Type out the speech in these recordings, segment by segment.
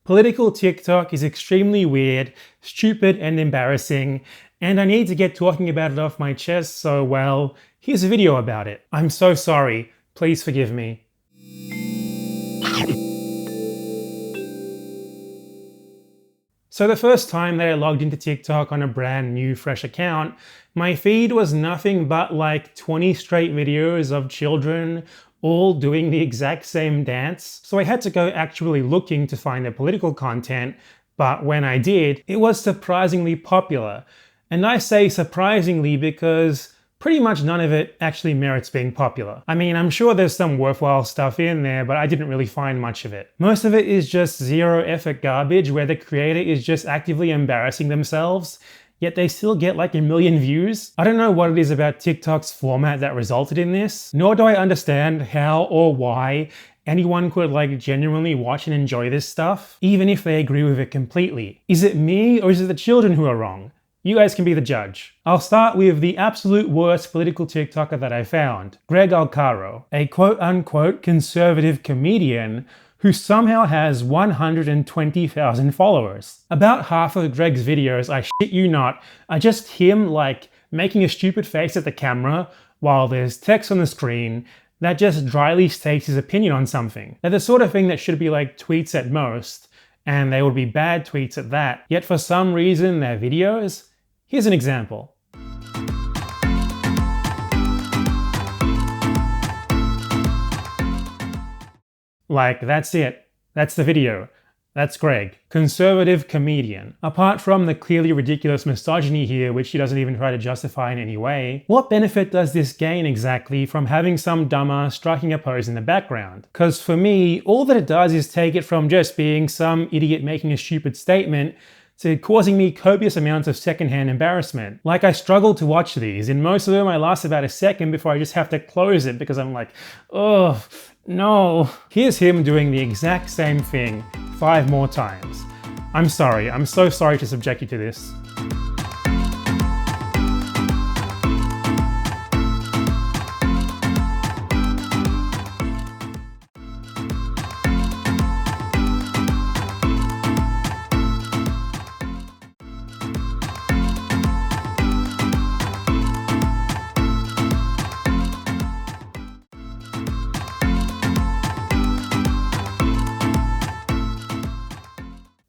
Political TikTok is extremely weird, stupid, and embarrassing, and I need to get talking about it off my chest, so well, here's a video about it. I'm so sorry. Please forgive me. So the first time that I logged into TikTok on a brand new fresh account, my feed was nothing but like 20 straight videos of children all doing the exact same dance. So I had to go actually looking to find the political content, but when I did, it was surprisingly popular. And I say surprisingly because pretty much none of it actually merits being popular. I mean, I'm sure there's some worthwhile stuff in there, but I didn't really find much of it. Most of it is just zero effort garbage where the creator is just actively embarrassing themselves, yet they still get like 1 million views. I don't know what it is about TikTok's format that resulted in this, nor do I understand how or why anyone could like genuinely watch and enjoy this stuff, even if they agree with it completely. Is it me or is it the children who are wrong? You guys can be the judge. I'll start with the absolute worst political TikToker that I found, Greg Alcaro, a quote-unquote conservative comedian who somehow has 120,000 followers. About half of Greg's videos, I shit you not, are just him like making a stupid face at the camera while there's text on the screen that just dryly states his opinion on something. They're the sort of thing that should be like tweets at most, and they would be bad tweets at that. Yet for some reason, their videos. Here's an example. Like, that's it. That's the video. That's Greg. Conservative comedian. Apart from the clearly ridiculous misogyny here, which he doesn't even try to justify in any way, what benefit does this gain exactly from having some dumbass striking a pose in the background? Because for me, all that it does is take it from just being some idiot making a stupid statement to causing me copious amounts of secondhand embarrassment. Like, I struggle to watch these. In most of them, I last about a second before I just have to close it because I'm like, oh, no. Here's him doing the exact same thing 5 more times. I'm sorry. I'm so sorry to subject you to this.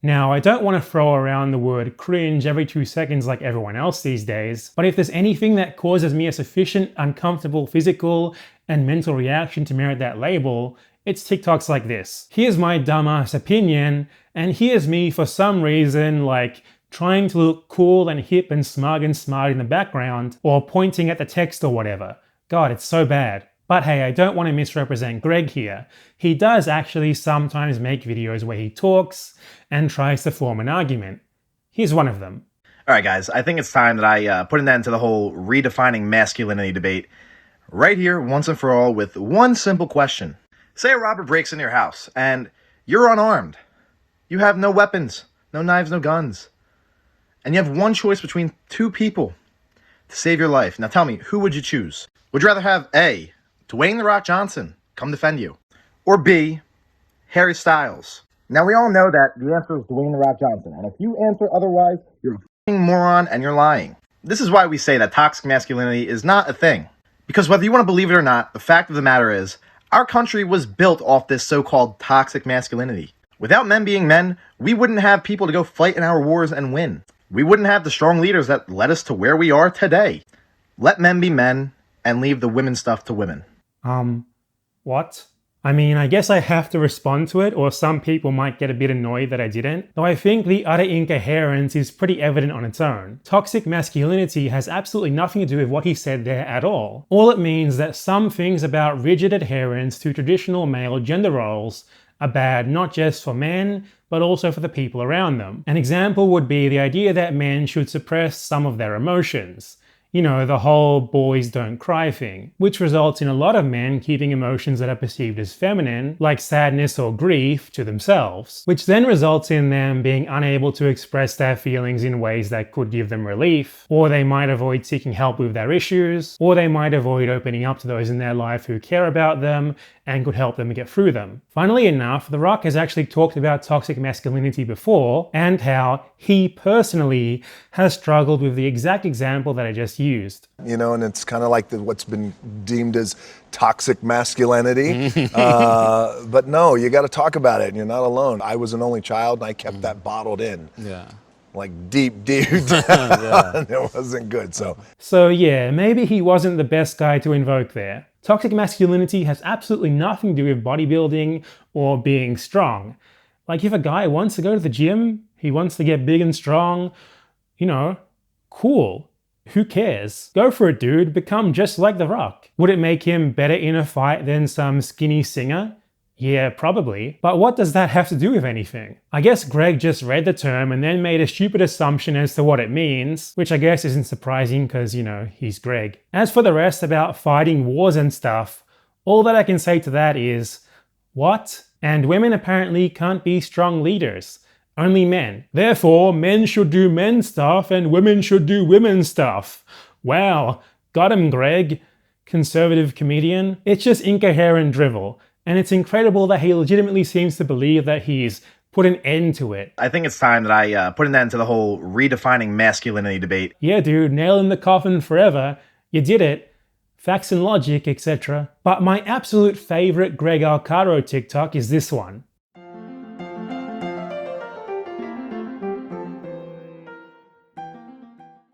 Now, I don't want to throw around the word cringe every 2 seconds like everyone else these days, but if there's anything that causes me a sufficient uncomfortable physical and mental reaction to merit that label, it's TikToks like this. Here's my dumbass opinion, and here's me for some reason like trying to look cool and hip and smart in the background, or pointing at the text or whatever. God, it's so bad. But hey, I don't want to misrepresent Greg here. He does actually sometimes make videos where he talks and tries to form an argument. Here's one of them. All right, guys, I think it's time that I put an end to the whole redefining masculinity debate right here, once and for all, with one simple question. Say a robber breaks into your house and you're unarmed. You have no weapons, no knives, no guns. And you have one choice between 2 people to save your life. Now tell me, who would you choose? Would you rather have A, Dwayne "The Rock" Johnson come defend you, or B, Harry Styles? Now, we all know that the answer is Dwayne "The Rock" Johnson, and if you answer otherwise, you're a f***ing moron and you're lying. This is why we say that toxic masculinity is not a thing. Because whether you want to believe it or not, the fact of the matter is, our country was built off this so-called toxic masculinity. Without men being men, we wouldn't have people to go fight in our wars and win. We wouldn't have the strong leaders that led us to where we are today. Let men be men and leave the women stuff to women. What? I mean, I guess I have to respond to it, or some people might get a bit annoyed that I didn't. Though I think the utter incoherence is pretty evident on its own. Toxic masculinity has absolutely nothing to do with what he said there at all. All it means that some things about rigid adherence to traditional male gender roles are bad not just for men, but also for the people around them. An example would be the idea that men should suppress some of their emotions. You know, the whole boys don't cry thing, which results in a lot of men keeping emotions that are perceived as feminine, like sadness or grief, to themselves, which then results in them being unable to express their feelings in ways that could give them relief, or they might avoid seeking help with their issues, or they might avoid opening up to those in their life who care about them and could help them get through them. Funnily enough, The Rock has actually talked about toxic masculinity before, and how he personally has struggled with the exact example that I just used. You know, and it's kind of like what's been deemed as toxic masculinity. But no, you got to talk about it, and you're not alone. I was an only child, and I kept that bottled in. Yeah. Like deep down. It wasn't good. So yeah, maybe he wasn't the best guy to invoke there. Toxic masculinity has absolutely nothing to do with bodybuilding or being strong. Like, if a guy wants to go to the gym, he wants to get big and strong, you know, cool. Who cares? Go for it, dude. Become just like The Rock. Would it make him better in a fight than some skinny singer? Yeah, probably. But what does that have to do with anything? I guess Greg just read the term and then made a stupid assumption as to what it means, which I guess isn't surprising because, you know, he's Greg. As for the rest about fighting wars and stuff, all that I can say to that is, what? And women apparently can't be strong leaders. Only men. Therefore, men should do men stuff and women should do women stuff. Wow, got him, Greg. Conservative comedian. It's just incoherent drivel. And it's incredible that he legitimately seems to believe that he's put an end to it. I think it's time that I put an end to the whole redefining masculinity debate. Yeah, dude, nail in the coffin forever. You did it. Facts and logic, etc. But my absolute favorite Greg Alcaro TikTok is this one.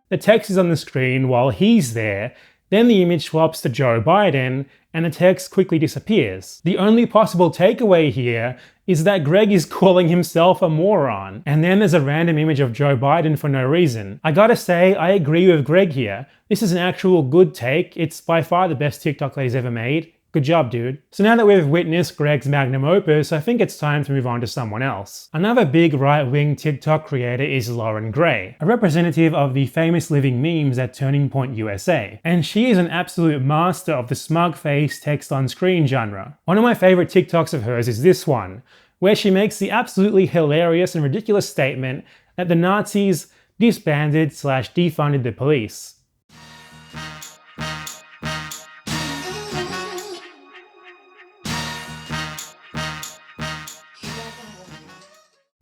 The text is on the screen while he's there, then the image swaps to Joe Biden, and the text quickly disappears. The only possible takeaway here is that Greg is calling himself a moron, and then there's a random image of Joe Biden for no reason. I gotta say, I agree with Greg here. This is an actual good take. It's by far the best TikTok that he's ever made. Good job, dude. So now that we've witnessed Greg's magnum opus, I think it's time to move on to someone else. Another big right-wing TikTok creator is Lauren Gray, a representative of the famous living memes at Turning Point USA. And she is an absolute master of the smug face text on screen genre. One of my favorite TikToks of hers is this one, where she makes the absolutely hilarious and ridiculous statement that the Nazis disbanded/defunded the police.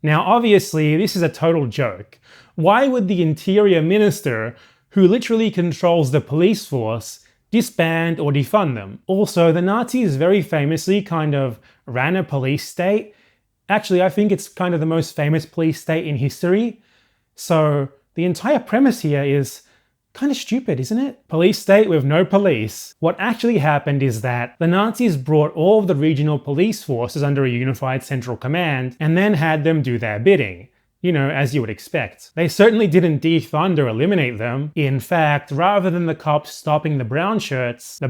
Now obviously this is a total joke. Why would the Interior Minister, who literally controls the police force, disband or defund them? Also, the Nazis very famously kind of ran a police state. Actually, I think it's kind of the most famous police state in history. So the entire premise here is kind of stupid, isn't it? Police state with no police. What actually happened is that the Nazis brought all of the regional police forces under a unified central command and then had them do their bidding. You know, as you would expect. They certainly didn't defund or eliminate them. In fact, rather than the cops stopping the brown shirts,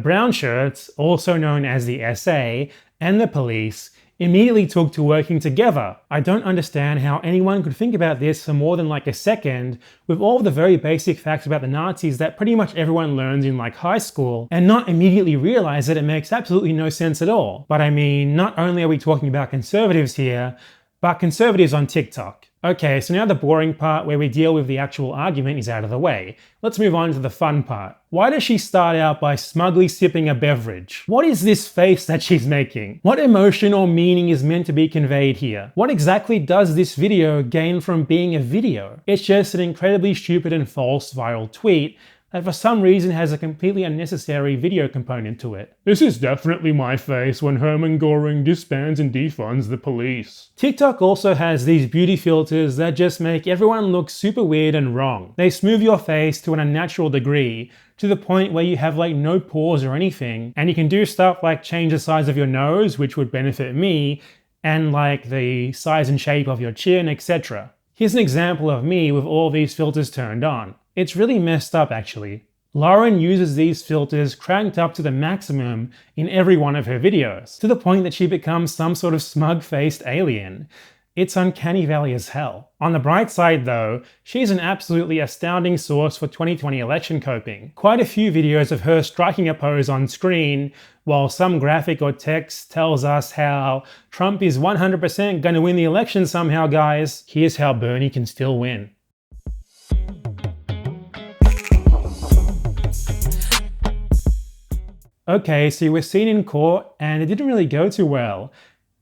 also known as the SA, and the police immediately took to working together. I don't understand how anyone could think about this for more than like a second with all the very basic facts about the Nazis that pretty much everyone learns in like high school and not immediately realize that it makes absolutely no sense at all. But I mean, not only are we talking about conservatives here, but conservatives on TikTok. Okay, so now the boring part where we deal with the actual argument is out of the way. Let's move on to the fun part. Why does she start out by smugly sipping a beverage? What is this face that she's making? What emotion or meaning is meant to be conveyed here? What exactly does this video gain from being a video? It's just an incredibly stupid and false viral tweet that for some reason has a completely unnecessary video component to it. This is definitely my face when Hermann Göring disbands and defunds the police. TikTok also has these beauty filters that just make everyone look super weird and wrong. They smooth your face to an unnatural degree, to the point where you have like no pores or anything, and you can do stuff like change the size of your nose, which would benefit me, and like the size and shape of your chin, etc. Here's an example of me with all these filters turned on. It's really messed up actually. Lauren uses these filters cranked up to the maximum in every one of her videos, to the point that she becomes some sort of smug-faced alien. It's uncanny valley as hell. On the bright side though, she's an absolutely astounding source for 2020 election coping. Quite a few videos of her striking a pose on screen, while some graphic or text tells us how Trump is 100% gonna win the election somehow, guys. Here's how Bernie can still win. Okay, so you were seen in court and it didn't really go too well,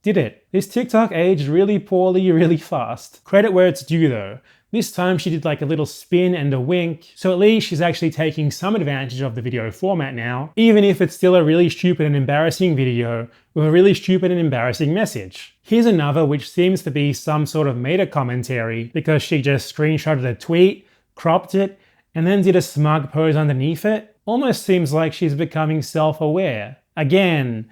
did it? This TikTok aged really poorly, really fast. Credit where it's due though. This time she did like a little spin and a wink, so at least she's actually taking some advantage of the video format now, even if it's still a really stupid and embarrassing video with a really stupid and embarrassing message. Here's another which seems to be some sort of meta commentary because she just screenshotted a tweet, cropped it, and then did a smug pose underneath it. Almost seems like she's becoming self-aware. Again,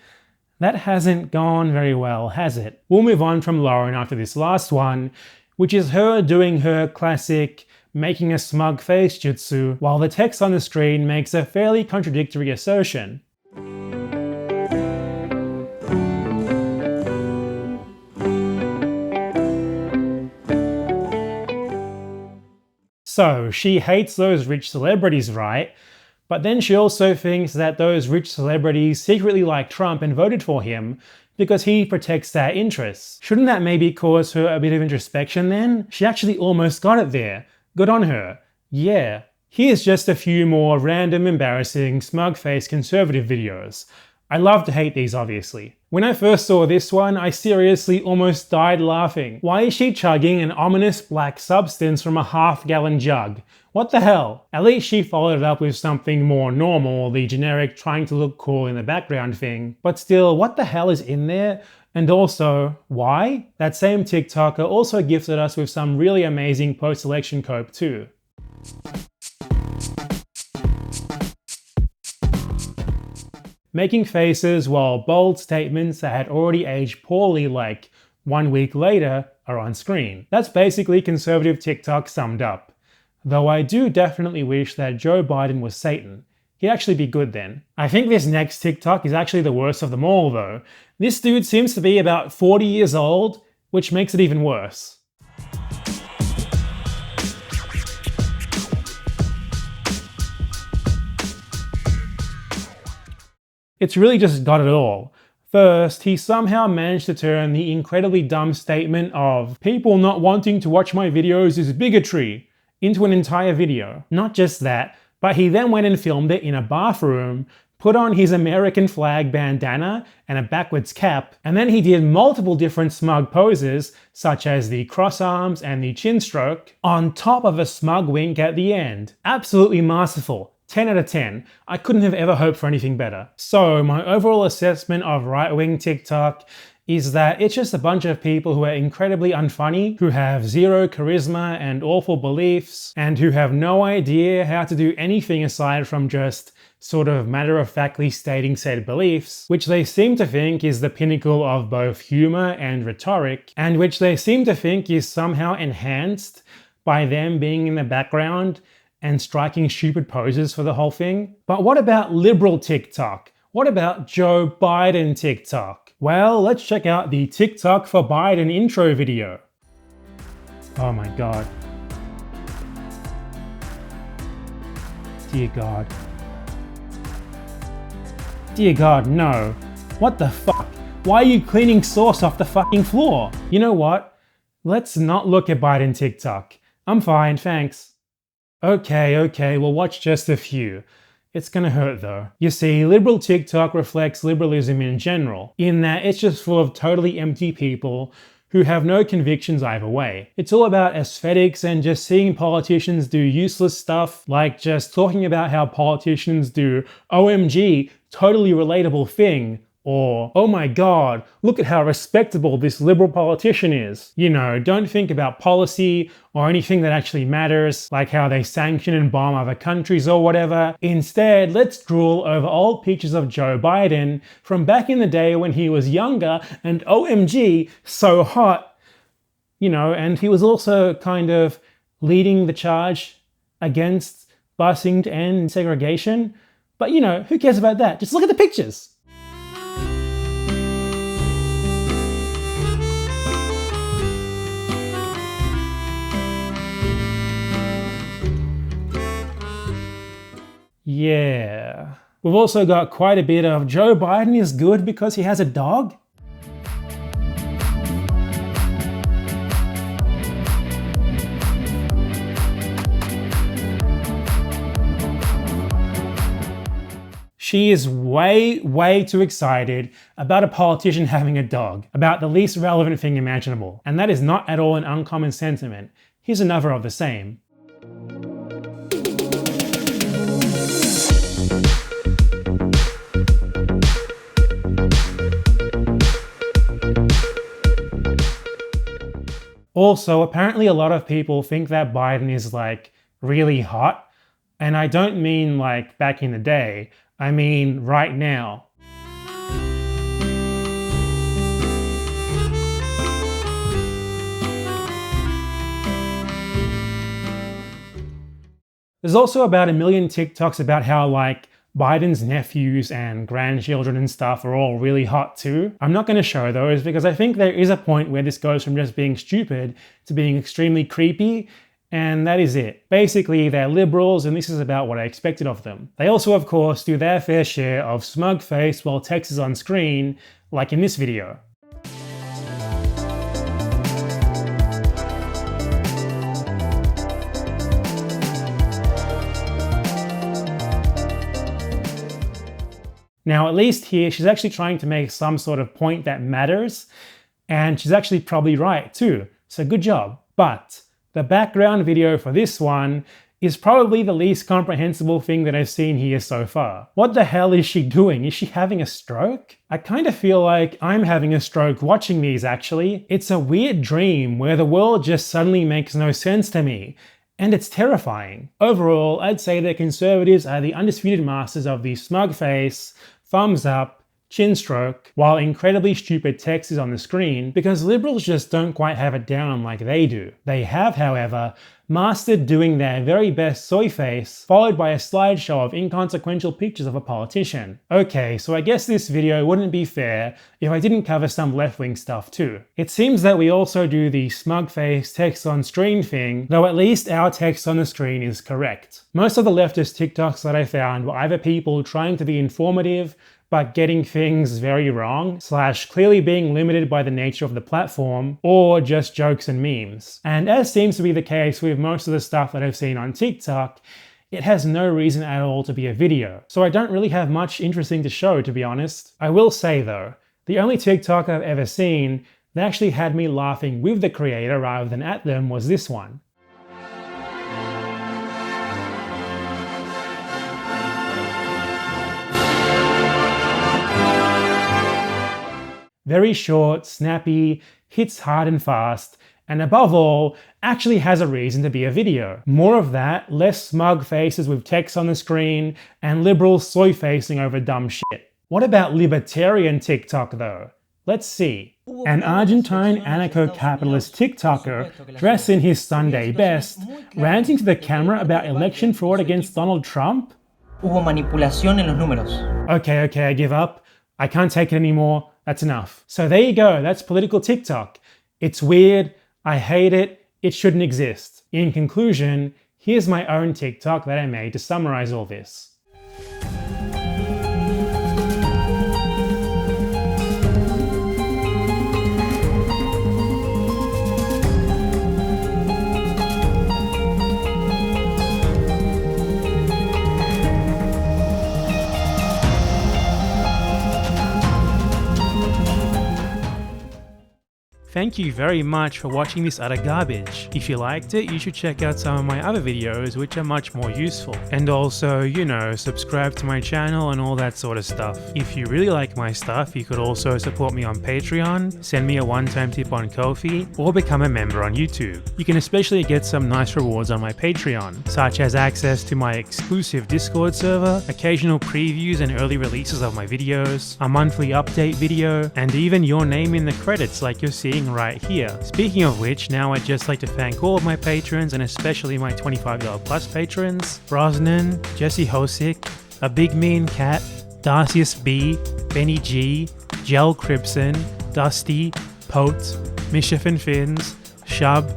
that hasn't gone very well, has it? We'll move on from Lauren after this last one, which is her doing her classic making a smug face jutsu, while the text on the screen makes a fairly contradictory assertion. So, she hates those rich celebrities, right? But then she also thinks that those rich celebrities secretly like Trump and voted for him because he protects their interests. Shouldn't that maybe cause her a bit of introspection then? She actually almost got it there. Good on her. Yeah. Here's just a few more random, embarrassing, smug-faced conservative videos. I love to hate these, obviously. When I first saw this one, I seriously almost died laughing. Why is she chugging an ominous black substance from a half-gallon jug? What the hell? At least she followed it up with something more normal, the generic trying to look cool in the background thing. But still, what the hell is in there? And also, why? That same TikToker also gifted us with some really amazing post-election cope too. Making faces while bold statements that had already aged poorly like 1 week later are on screen. That's basically conservative TikTok summed up. Though I do definitely wish that Joe Biden was Satan. He'd actually be good then. I think this next TikTok is actually the worst of them all though. This dude seems to be about 40 years old, which makes it even worse. It's really just got it all. First, he somehow managed to turn the incredibly dumb statement of "people not wanting to watch my videos is bigotry" into an entire video. Not just that, but he then went and filmed it in a bathroom, put on his American flag bandana and a backwards cap, and then he did multiple different smug poses, such as the cross arms and the chin stroke, on top of a smug wink at the end. Absolutely masterful. 10 out of 10. I couldn't have ever hoped for anything better. So my overall assessment of right-wing TikTok is that it's just a bunch of people who are incredibly unfunny, who have zero charisma and awful beliefs, and who have no idea how to do anything aside from just sort of matter-of-factly stating said beliefs, which they seem to think is the pinnacle of both humor and rhetoric, and which they seem to think is somehow enhanced by them being in the background and striking stupid poses for the whole thing. But what about liberal TikTok? What about Joe Biden TikTok? Well, let's check out the TikTok for Biden intro video. Oh my god. Dear God. Dear God, no. What the fuck? Why are you cleaning sauce off the fucking floor? You know what? Let's not look at Biden TikTok. I'm fine, thanks. Okay, we'll watch just a few. It's gonna hurt though. You see, liberal TikTok reflects liberalism in general, in that it's just full of totally empty people who have no convictions either way. It's all about aesthetics and just seeing politicians do useless stuff, like just talking about how politicians do OMG, totally relatable thing, or, oh my god, look at how respectable this liberal politician is. You know, don't think about policy or anything that actually matters, like how they sanction and bomb other countries or whatever. Instead, let's drool over old pictures of Joe Biden from back in the day when he was younger and OMG, so hot. You know, and he was also kind of leading the charge against busing to end segregation. But you know, who cares about that? Just look at the pictures. Yeah. We've also got quite a bit of Joe Biden is good because he has a dog. She is way too excited about a politician having a dog, about the least relevant thing imaginable. And that is not at all an uncommon sentiment. Here's another of the same. Also, apparently a lot of people think that Biden is like really hot. And I don't mean like back in the day. I mean right now. There's also about 1 million TikToks about how like Biden's nephews and grandchildren and stuff are all really hot too. I'm not going to show those because I think there is a point where this goes from just being stupid to being extremely creepy. And that is it. Basically, they're liberals, and this is about what I expected of them. They also, of course, do their fair share of smug face while text is on screen, like in this video. Now, at least here, she's actually trying to make some sort of point that matters, and she's actually probably right too, so good job. But the background video for this one is probably the least comprehensible thing that I've seen here so far. What the hell is she doing? Is she having a stroke? I kind of feel like I'm having a stroke watching these actually. It's a weird dream where the world just suddenly makes no sense to me. And it's terrifying. Overall, I'd say that conservatives are the undisputed masters of the smug face, thumbs up, chin stroke, while incredibly stupid text is on the screen because liberals just don't quite have it down like they do. They have, however, mastered doing their very best soy face, followed by a slideshow of inconsequential pictures of a politician. Okay, so I guess this video wouldn't be fair if I didn't cover some left-wing stuff too. It seems that we also do the smug face text on screen thing, though at least our text on the screen is correct. Most of the leftist TikToks that I found were either people trying to be informative, but getting things very wrong, / clearly being limited by the nature of the platform, or just jokes and memes. And as seems to be the case with most of the stuff that I've seen on TikTok, it has no reason at all to be a video. So I don't really have much interesting to show, to be honest. I will say though, the only TikTok I've ever seen that actually had me laughing with the creator rather than at them was this one. Very short, snappy, hits hard and fast, and above all, actually has a reason to be a video. More of that, less smug faces with text on the screen, and liberals soy-facing over dumb shit. What about Libertarian TikTok though? Let's see. An Argentine anarcho-capitalist TikToker, dressed in his Sunday best, ranting to the camera about election fraud against Donald Trump? Hubo manipulación en los números. Okay, I give up. I can't take it anymore. That's enough. So there you go, that's political TikTok. It's weird, I hate it, it shouldn't exist. In conclusion, here's my own TikTok that I made to summarize all this. Thank you very much for watching this utter garbage. If you liked it, you should check out some of my other videos which are much more useful. And also, you know, subscribe to my channel and all that sort of stuff. If you really like my stuff, you could also support me on Patreon, send me a one-time tip on Ko-fi, or become a member on YouTube. You can especially get some nice rewards on my Patreon, such as access to my exclusive Discord server, occasional previews and early releases of my videos, a monthly update video, and even your name in the credits like you're seeing right here. Speaking of which, now I'd just like to thank all of my patrons and especially my $25 plus patrons: Brosnan, Jesse Hosick, A Big Mean Cat, Darcius B, Benny G, Gel Cribson, Dusty, Pote, Mischief and Fins, Shub,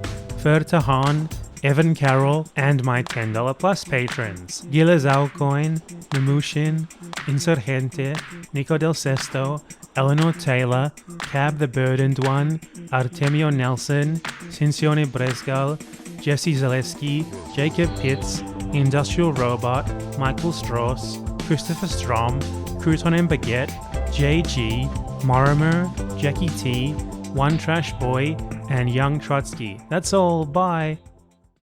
Fertahan, Evan Carroll, and my $10 plus patrons, Gila Zaucoin, Namushin, Insurgente, Nico Del Sesto, Eleanor Taylor, Cab the Burdened One, Artemio Nelson, Cincione Bresgal, Jesse Zaleski, Jacob Pitts, Industrial Robot, Michael Strauss, Christopher Strom, Crouton and Baguette, JG, Morimer, Jackie T, One Trash Boy, and Young Trotsky. That's all, bye!